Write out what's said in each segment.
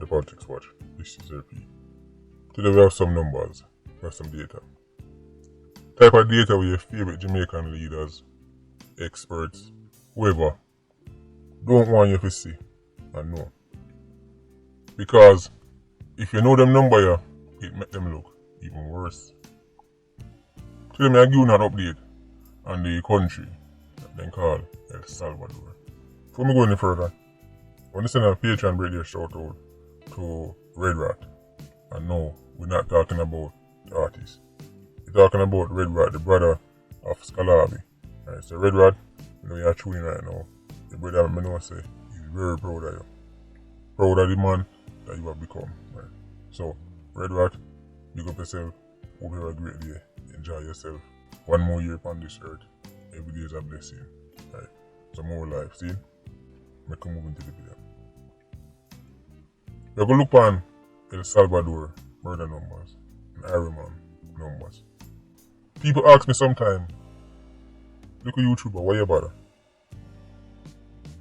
the Politricks watch. This is RP. Today we have some numbers, we have some data. Type of data with your favorite Jamaican leaders, experts, whoever don't want you to see and know. Because if you know them number here, it make them look even worse. Today I give you an update on the country that they call El Salvador. Before we go any further, I want to send a Patreon radio shout out to Red Rat. And no, we're not talking about the artist. We're talking about Red Rat, the brother of Scalabi. Right, so Red Rat, you know you're tuning right now. The brother I know say he's very proud of you. Proud of the man that you have become. Right. So Red Rat, big up yourself. Hope you have a great day. Enjoy yourself. One more year upon this earth. Every day is a blessing. Right. Some more life. See? Make a move into the video. We're going to look on El Salvador murder numbers and Ironman numbers. People ask me sometimes, look at YouTuber, why you bother?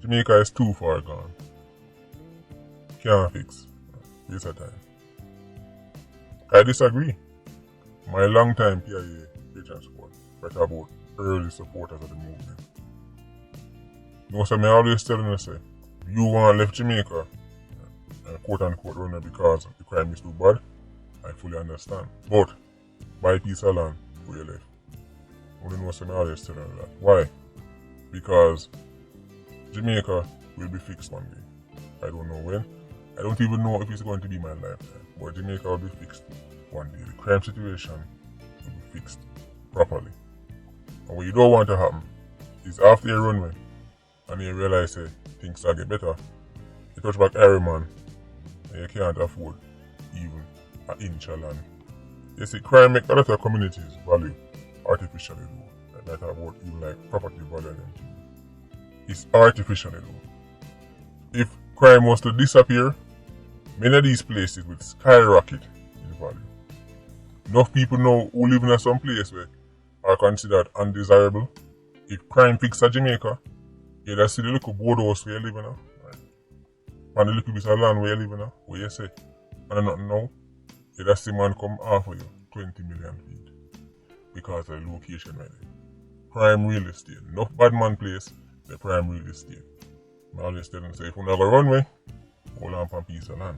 Jamaica is too far gone. Can't fix. Waste of time. I disagree. My long time PIA patron support, right about early supporters of the movement. You know, so I always telling you, say, if you want left Jamaica and quote unquote run it because the crime is too bad, I fully understand. But buy a piece of land for your left. Only know so I always telling you that. Why? Because Jamaica will be fixed one day. I don't know when. I don't even know if it's going to be my lifetime. But Jamaica will be fixed one day. The crime situation will be fixed properly. And what you don't want to happen is after your runway and you realize things start get better, you touch back Iron Man and you can't afford even an inch of land. You see, crime make a lot of communities value artificially low. Like that about even like property value and everything. It's artificially low. If crime was to disappear, many of these places would skyrocket in value. Enough people know who live in some place where are considered undesirable. If crime fixed at Jamaica, you just see the little boardhouse where you live in, right? And the little piece of land where you live in, where you say, and nothing now, you just see man come after you 20 million feet because of the location right there. Prime real estate. Enough bad man place, the prime real estate. I always tell them, say, if you never run away, hold on for a piece of land.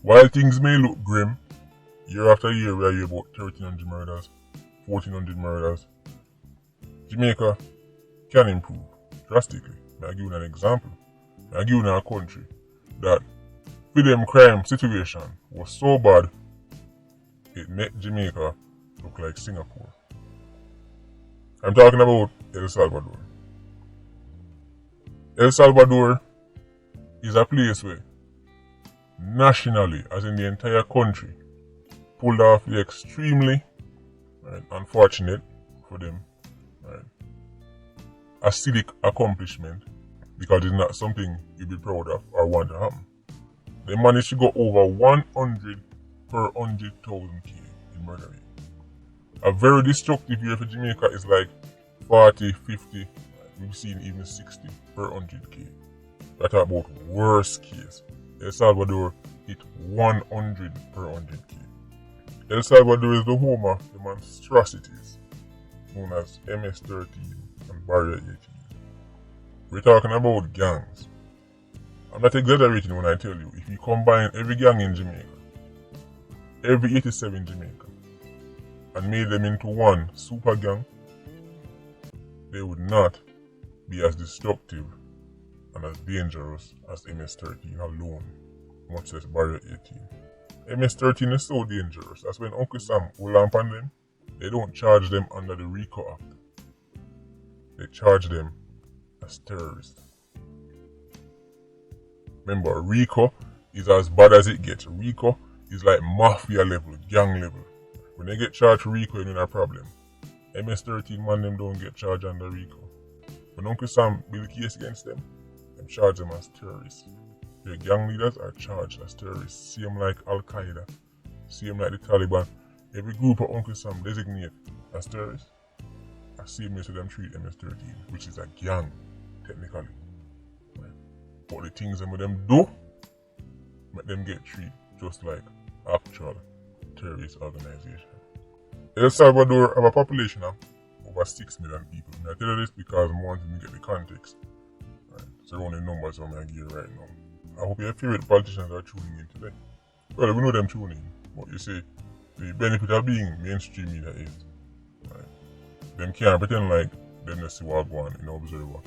While things may look grim, year after year we are about 1,300 murders, 1,400 murders. Jamaica can improve drastically. I give you an example. I give you a country that with them crime situation was so bad it made Jamaica look like Singapore. I'm talking about El Salvador. El Salvador is a place where nationally, as in the entire country, pulled off the extremely unfortunate for them acidic accomplishment, because it's not something you'd be proud of or want to happen. They managed to go over 100 per 100,000 K in murder rate. A very destructive year for Jamaica is like 40, 50, we've seen even 60 per 100K. That's about worst case. El Salvador hit 100 per 100K. El Salvador is the home of the monstrosities known as MS-13 and Barrier 18. We're talking about gangs. I'm not exaggerating when I tell you, if you combine every gang in Jamaica, every 87 in Jamaica, and made them into one super gang, they would not be as destructive and as dangerous as MS-13 alone, much less Barrier 18. MS-13 is so dangerous. That's when Uncle Sam will lamp on them. They don't charge them under the RICO Act. They charge them as terrorists. Remember, RICO is as bad as it gets. RICO is like mafia level, gang level. When they get charged for RICO, you know a problem. MS-13 man, them don't get charged under RICO. When Uncle Sam build a case against them charge them as terrorists. Their gang leaders are charged as terrorists. Same like Al-Qaeda, same like the Taliban. Every group of Uncle Sam designate as terrorists. Same way to them treat MS-13, which is a gang, technically. Right? But the things them do, make them get treated just like actual terrorist organization. El Salvador have a population of over 6 million people. I tell you this because I want to get the context. Right. So only numbers I'm going to give right now. I hope your favorite politicians are tuning in today. Well, we know them tuning in, but you see, the benefit of being mainstream media is, right, them can't pretend like them see what going in Observer.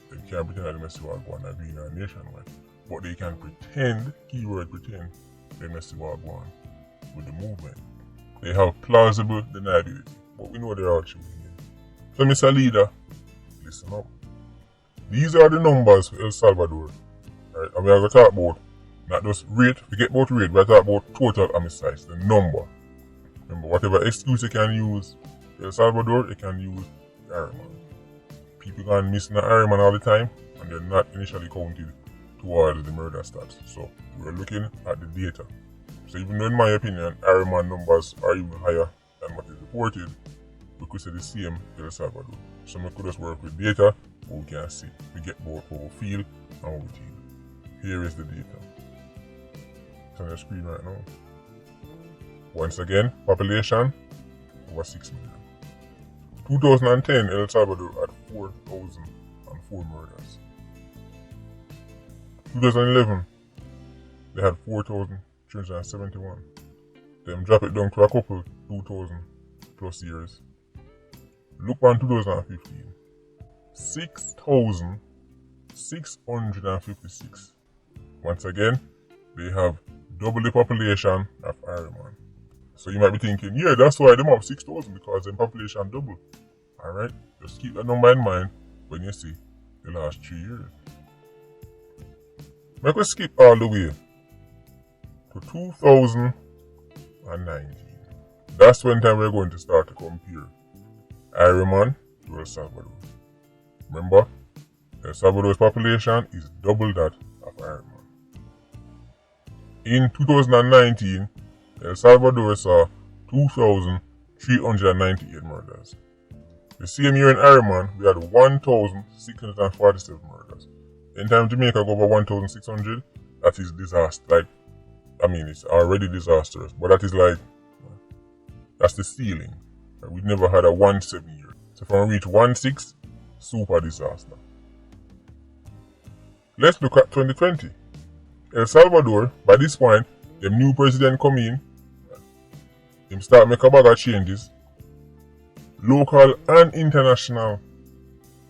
They can't pretend like them see what going on being a nationwide. But they can pretend, keyword pretend, them see what going with the movement. They have plausible deniability, but we know they're all tuning in. So Mr. Leader, listen up. These are the numbers for El Salvador. Right? And we are going to talk about not just rate, forget about rate, we're talking about total homicides, the number. Remember, whatever excuse you can use El Salvador, you can use Ironman. People can miss the Ironman all the time, and they're not initially counted towards the murder stats. So we're looking at the data. So even though in my opinion, Ironman numbers are even higher than what is reported, we could say the same El Salvador. So we could just work with data, what we can see. We get both what we feel and what we feel. Here is the data. It's on the screen right now. Once again, population over 6 million. 2010, El Salvador had 4,004 murders. 2011, they had 4,371. Them drop it down to a couple 2,000 plus years. Look on 2015, 6,656. Once again, they have double the population of Ironman. So you might be thinking, yeah, that's why them have 6,000 because their population double. Alright, just keep that number in mind when you see the last 3 years. Make us skip all the way to 2019. That's when time we're going to start to compare Ironman to El Salvador. Remember, El Salvador's population is double that of Ironman. In 2019, El Salvador saw 2,398 murders. The same year in Ironman, we had 1,647 murders. Anytime Jamaica go over 1,600, that is disaster. It's already disastrous, but that is that's the ceiling. We never had a 1-7 year. So from reach 1-6, super disaster. Let's look at 2020. El Salvador, by this point, the new president come in, him start make a bag of changes. Local and international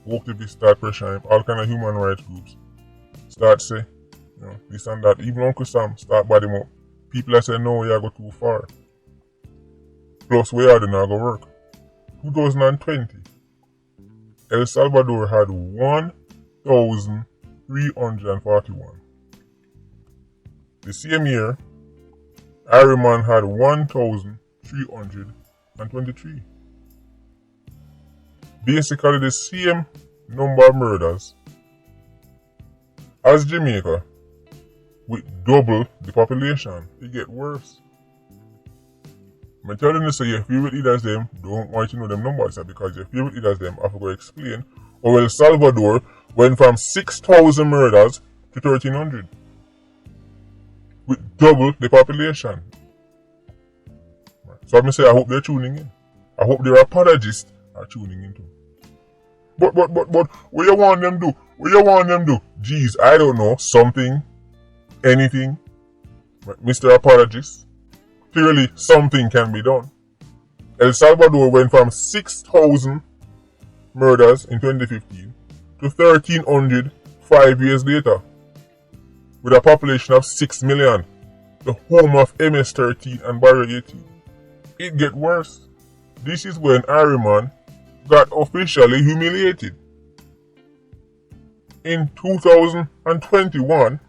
activists start pressuring him, all kind of human rights groups start say, this and that. Even Uncle Sam start body him up. People that say no, you go too far. Plus we are not go work. 2020, El Salvador had 1,341. The same year, Ironman had 1,323. Basically the same number of murders as Jamaica with double the population. It get worse. I'm telling you, your favorite leaders them don't want you to know them numbers because your favorite leaders them have to go explain how El Salvador went from 6,000 murders to 1,300 with double the population. So I'm say I hope they're tuning in. I hope their apologists are tuning in too. But what you want them do? What you want them do? Geez, I don't know. Something, anything, Mr. Apologist. Clearly, something can be done. El Salvador went from 6,000 murders in 2015 to 1,300 5 years later, with a population of 6 million, the home of MS-13 and Barrier 18. It get worse. This is when Ironman got officially humiliated. In 2021,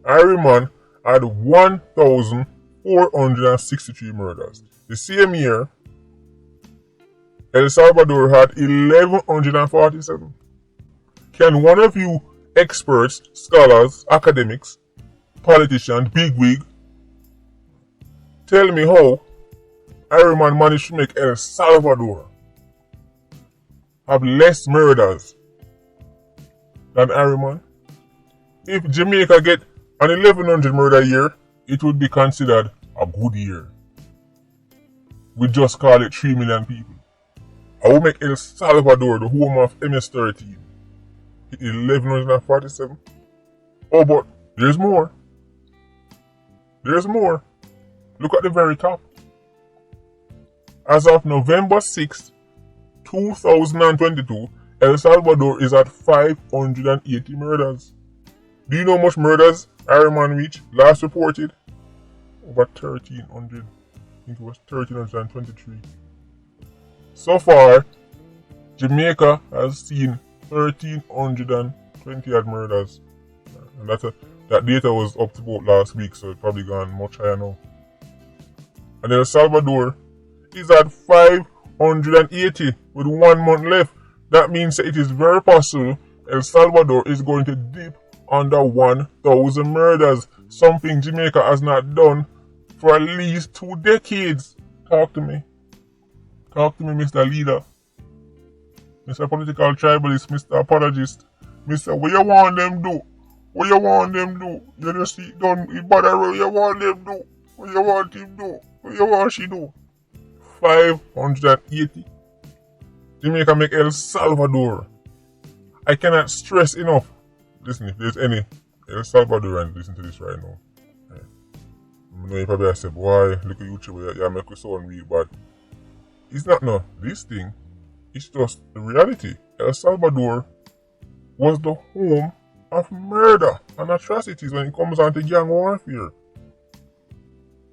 Ironman had 1,463 murders. The same year, El Salvador had 1,147. Can one of you experts, scholars, academics, politicians, bigwig, tell me how Ironman managed to make El Salvador have less murders than Ironman? If Jamaica get An 1100 murder year, it would be considered a good year. We just call it 3 million people. I will make El Salvador the home of MS-13. It is 1147. Oh, but there's more. There's more. Look at the very top. As of November 6, 2022, El Salvador is at 580 murders. Do you know how much murders Ironman reached? Last reported? Over 1,300. I think it was 1,323. So far, Jamaica has seen 1,320 odd murders. And that data was up to about last week, so it's probably gone much higher now. And El Salvador is at 580 with 1 month left. That means that it is very possible El Salvador is going to dip under 1,000 murders. Something Jamaica has not done for at least 2 decades. Talk to me. Talk to me, Mr. Leader. Mr. Political Tribalist, Mr. Apologist. Mr. What you want them do? What you want them do? You just see done with bother what you want them do? What you want him do? What you want she do? 580. Jamaica make El Salvador. I cannot stress enough. Listen, if there's any El Salvadorian listen to this right now. I know you probably say, boy, look at YouTube, you make it sound real bad. It's not no, this thing, it's just the reality. El Salvador was the home of murder and atrocities when it comes on to gang warfare.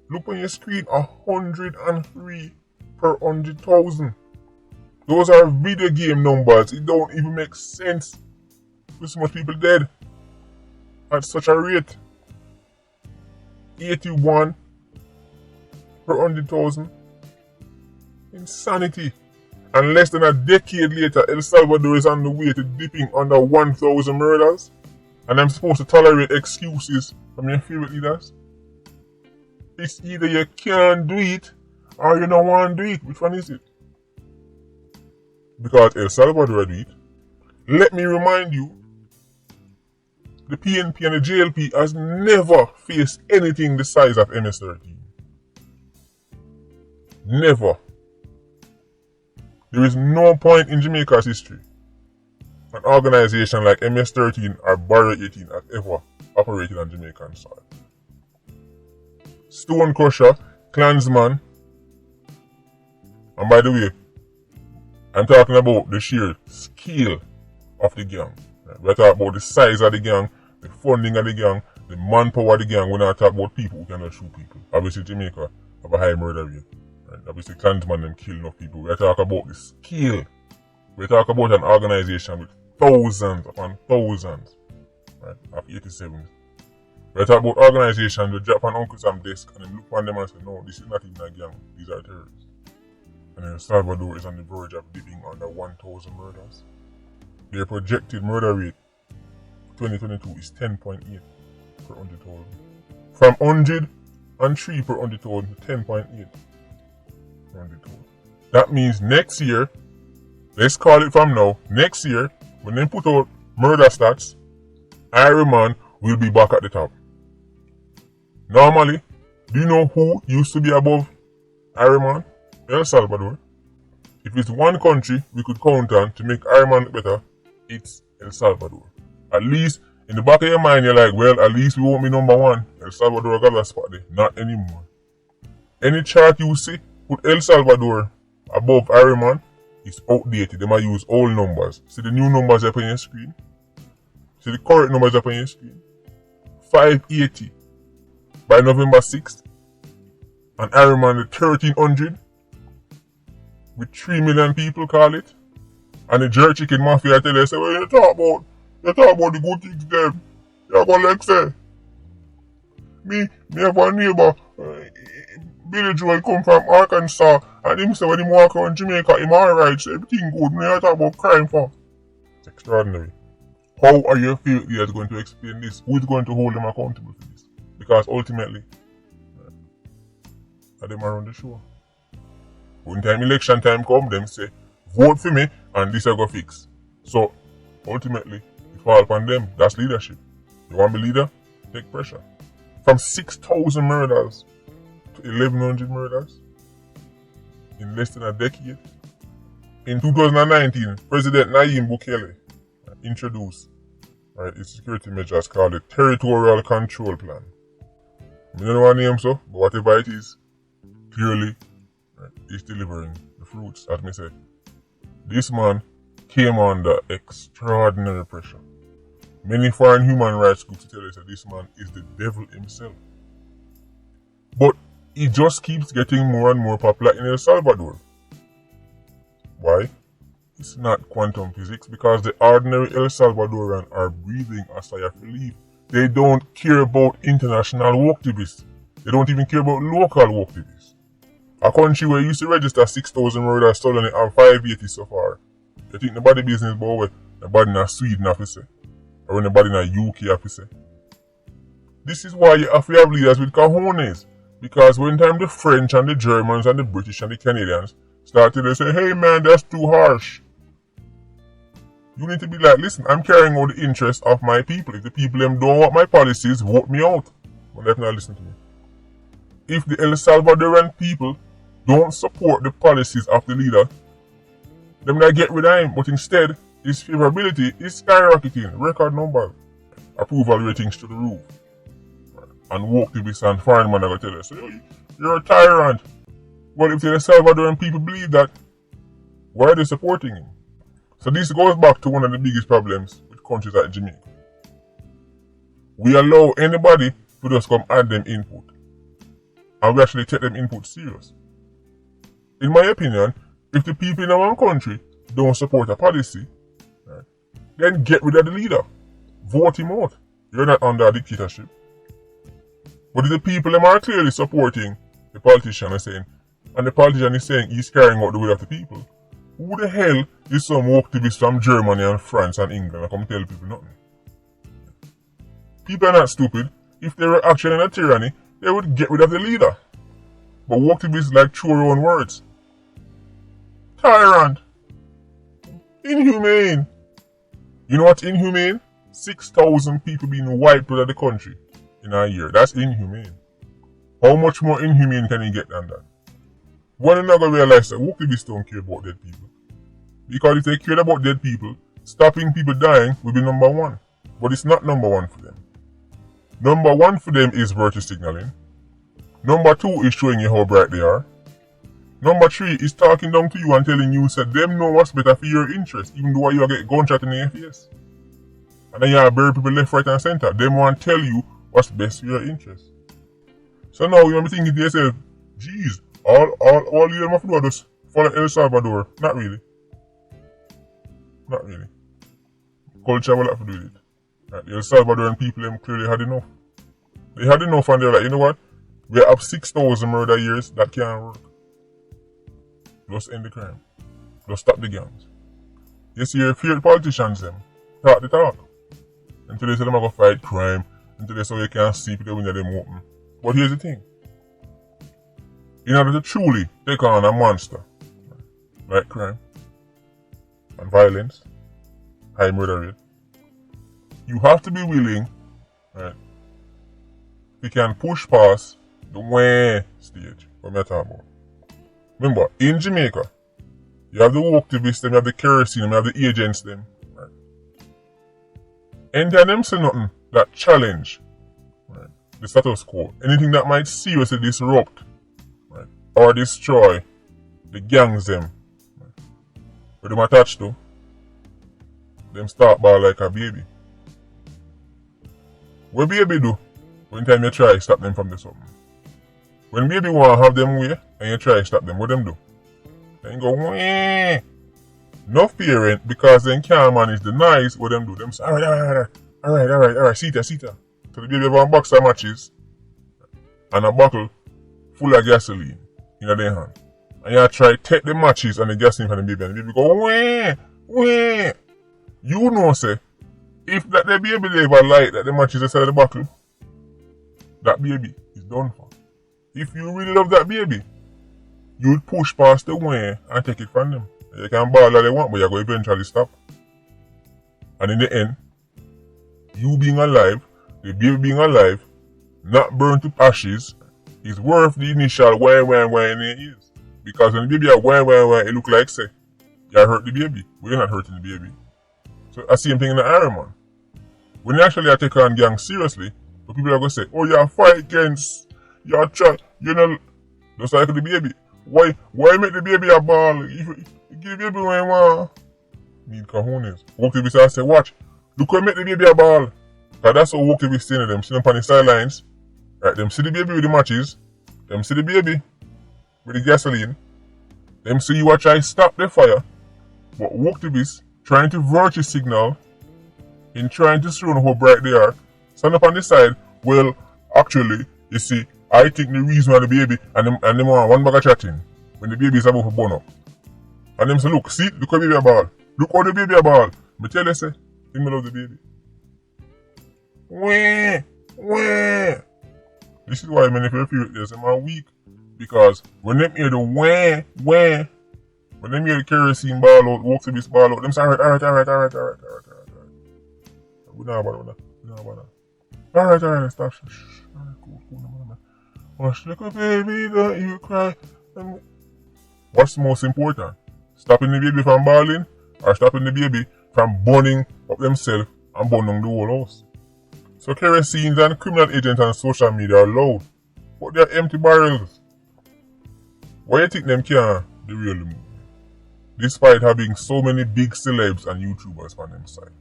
Look on your screen, 103 per 100,000. Those are video game numbers. It don't even make sense with so much people dead at such a rate. 81 per 100,000. Insanity. And less than a decade later, El Salvador is on the way to dipping under 1,000 murders. And I'm supposed to tolerate excuses from your favorite leaders? It's either you can't do it or you don't want to do it. Which one is it? Because El Salvador do it. Let me remind you, the PNP and the JLP has never faced anything the size of MS-13. Never. There is no point in Jamaica's history an organization like MS-13 or Barrier 18 has ever operated on Jamaican soil. Stone Crusher, Klansman, and by the way, I'm talking about the sheer scale of the gang. We're talking about the size of the gang, the funding of the gang, the manpower of the gang. We're not talking about people who cannot shoot people. Obviously Jamaica have a high murder rate. Right? Obviously Klansman them kill enough people. We're talking about the scale. We're talking about an organization with thousands upon thousands, right, of 87s. We're talking about organizations with drop on Uncle Sam's desk and then look on them and say, no, this is not even a gang, these are terrorists. And El Salvador is on the verge of dipping under 1,000 murders. Their projected murder rate 2022 is 10.8 per 100,000. From 103 per 100,000 to 10.8 per 100,000. That means next year, let's call it from now, next year, when they put out murder stats, Iron Man will be back at the top. Normally, do you know who used to be above Iron Man? El Salvador. If it's one country we could count on to make Iron Man look better, it's El Salvador. At least in the back of your mind, you're like, well, at least we won't be number one. El Salvador got a spot there. Not anymore. Any chart you see, put El Salvador above Iron Man, it's outdated. They might use old numbers. See the new numbers up on your screen? See the correct numbers up on your screen? 580 by November 6th. And Iron Man the 1300 with 3 million people call it. And the jerk chicken mafia tell you, say, well, you talk about the good things them. You go like say. Me have a neighbor, Billy Joel come from Arkansas, and him say when him walk around Jamaica, him alright, so everything good. Me talk about crime for. It's extraordinary. How are your favorite leaders going to explain this? Who is going to hold them accountable for this? Because ultimately, them around the show. When time election time come, them say, vote for me and this I go fix. So ultimately, it fall upon them. That's leadership. You want to be leader? take pressure. From 6,000 murders to 1,100 murders in less than a decade. In 2019, President Nayib Bukele introduced his security measures called the Territorial Control Plan. I don't know what name so, but whatever it is, clearly it's delivering the fruits, as me say. This man came under extraordinary pressure. Many foreign human rights groups tell us that this man is the devil himself. But he just keeps getting more and more popular in El Salvador. Why? It's not quantum physics, because the ordinary El Salvadorian are breathing a sigh of relief. They don't care about international worktivists. They don't even care about local worktivists. A country where you used to register 6,000 murders stolen and 580 so far. You think nobody business about what nobody in Sweden have to say? Or nobody in the UK have to say? This is why you have to have leaders with cojones. Because when time the French and the Germans and the British and the Canadians started to say, hey man, that's too harsh. You need to be like, listen, I'm carrying out the interests of my people. If the people them don't want my policies, vote me out. But let not listen to me. If the El Salvadorian people don't support the policies of the leader, them not get rid of him. But instead, his favorability is skyrocketing. Record numbers. Approval ratings to the roof. And worktivists and foreign man are going to tell us, so you're a tyrant. Well, if the El Salvadorian people believe that, why are they supporting him? So this goes back to one of the biggest problems with countries like Jamaica. We allow anybody to just come add them input. And we actually take them input serious. In my opinion, if the people in our country don't support a policy, then get rid of the leader. Vote him out. You're not under a dictatorship. But if the people are clearly supporting the politician and the politician is saying he's carrying out the will of the people, who the hell is some worktivists from Germany and France and England and come tell people nothing? People are not stupid. If they were actually in a tyranny, they would get rid of the leader. But worktivists like throw around words. Tyrant. Inhumane. You know what's inhumane? 6,000 people being wiped out of the country in a year. That's inhumane. How much more inhumane can you get than that? One another realize that worktivists don't care about dead people. Because if they cared about dead people, stopping people dying would be number one. But it's not number one for them. Number one for them is virtue signaling. Number two is showing you how bright they are. Number three is talking down to you and telling you that them know what's better for your interest, even though you get gunshot in the face. And then you have bury people left, right and center. Them want to tell you what's best for your interest. So now you might be thinking to yourself, geez, all you have to do is just follow El Salvador. Not really. Not really. Culture will have to do with it. Right? The El Salvadorian people them clearly had enough. They had enough and they're like, you know what? We have 6,000 murder years, that can't work. Just end the crime. Just stop the gangs. You see your feared politicians them talk the talk. Until they say them are going to fight crime. Until they say you can't see people when they're open. But here's the thing. In order to truly take on a monster like crime and violence, high murder rate, you have to be willing, right? You can push past the way stage what I'm talking about. Remember, in Jamaica, you have the worktivists, you have the kerosene, you have the agents, them. Right? Anytime them say nothing that challenge, right, the status quo, anything that might seriously disrupt, right, or destroy the gangs, them, right, where them attached to, them start by like a baby. What baby do when time you try to stop them from the something? When baby want to have them way and you try to stop them, what them do? Then go, wah. No parent, because they can't manage the noise, what them do? Them say, alright, sita. So the baby have a box of matches and a bottle full of gasoline in their hand. And you try to take the matches and the gasoline from the baby, and the baby go, wah. You know, say, if that the baby they ever light that the matches inside the bottle, that baby is done for. If you really love that baby, you would push past the way and take it from them. You can ball all they want, but you're going to eventually stop. And in the end, you being alive the baby being alive, not burned to ashes, is worth the initial why it is. Because when the baby are why, it look like say, you hurt the baby. We're not hurting the baby. So the same thing in the Iron Man. When you actually take on gang seriously, the people are going to say, oh, you fight against, you try, you know, just like the baby. Why make the baby a ball? If you give the baby what you want. Need cojones. Woke I say, watch, look how make the baby a ball. Because that's how Woke be saying to them, sitting up on the sidelines. Right, them see the baby with the matches, them see the baby with the gasoline, them see you try to stop the fire. But Woke trying to virtue signal in trying to show how bright they are. Stand up on the side, well, actually, you see, I think the reason why the baby and them want one bag of chatting when the baby is about to burn up. And them say, look how the baby a ball. Look how the baby a ball. Me tell you say, him love the baby. Wah. This is why many people feel this are weak. Because when them hear the when them hear the kerosene ball out, Woke ball out, them say, alright. We don't know about that. Alright, stop. Alright, cool, no. Hush, little baby, don't you cry. What's most important? Stopping the baby from bawling or stopping the baby from burning up themselves and burning the whole house? So kerosene and criminal agents on social media are loud, but they're empty barrels. Why do you think them can't derail the movement? Despite having so many big celebs and YouTubers on them side.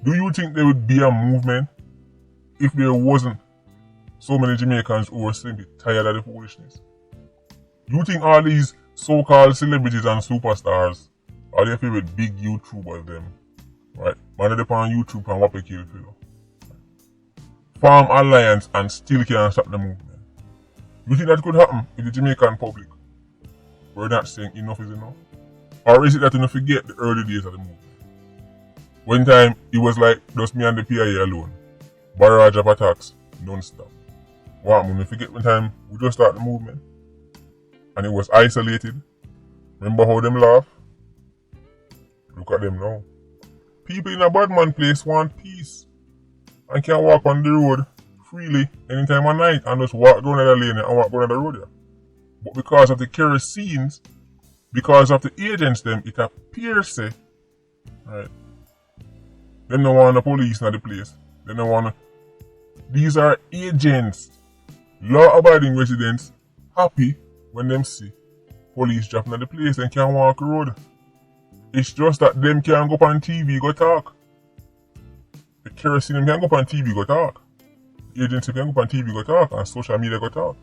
Do you think there would be a movement if there wasn't so many Jamaicans who were simply tired of the foolishness? Do you think all these so-called celebrities and superstars are their favorite big YouTubers them? Right? Man they on YouTube and what they kill people. Form alliance and still can't stop the movement. You think that could happen if the Jamaican public were not saying enough is enough? Or is it that you don't forget the early days of the movement? One time, it was like just me and the PIA alone. Barrage of attacks, non-stop. What happened? You forget one time we just started the movement and it was isolated. Remember how them laugh? Look at them now. People in a bad man place want peace and can walk on the road freely anytime of night and just walk down the lane and walk down the road there. But because of the kerosenes, because of the agents them, it appears say, right, they don't want the police in the place. They don't want. These are agents, law-abiding residents, happy when them see police dropping at the place and can't walk the road. It's just that them can't go up on TV go talk. The kerosene them can't go up on TV go talk. The agency can't go up on TV go talk and social media go talk.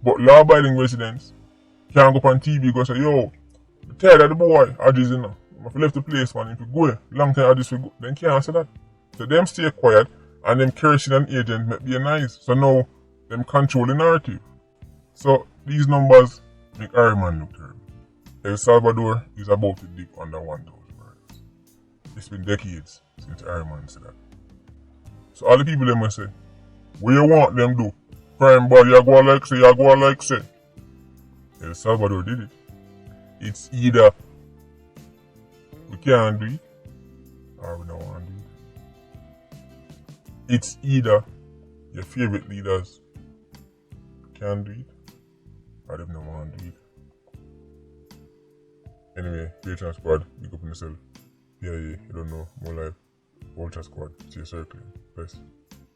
But law-abiding residents can't go up on TV go say, yo, I'm tired of the boy, I just know. If you left the place, man, if you go, long time I just go, then can't answer that. So them stay quiet and them kerosene and agent make be nice. So now them control the narrative. So these numbers make every man look terrible. El Salvador is about to dip under 1,000 barrels. It's been decades since every man said that. So all the people them must say, what you want them do? Crime ball, you go like say. El Salvador did it. It's either we can't do it or we don't want to do it. It's either your favorite leaders can do it or they don't want to do it. Anyway, Patreon squad, big up on yourself. Yeah, you don't know, more life. Vulture squad, stay circling. Best.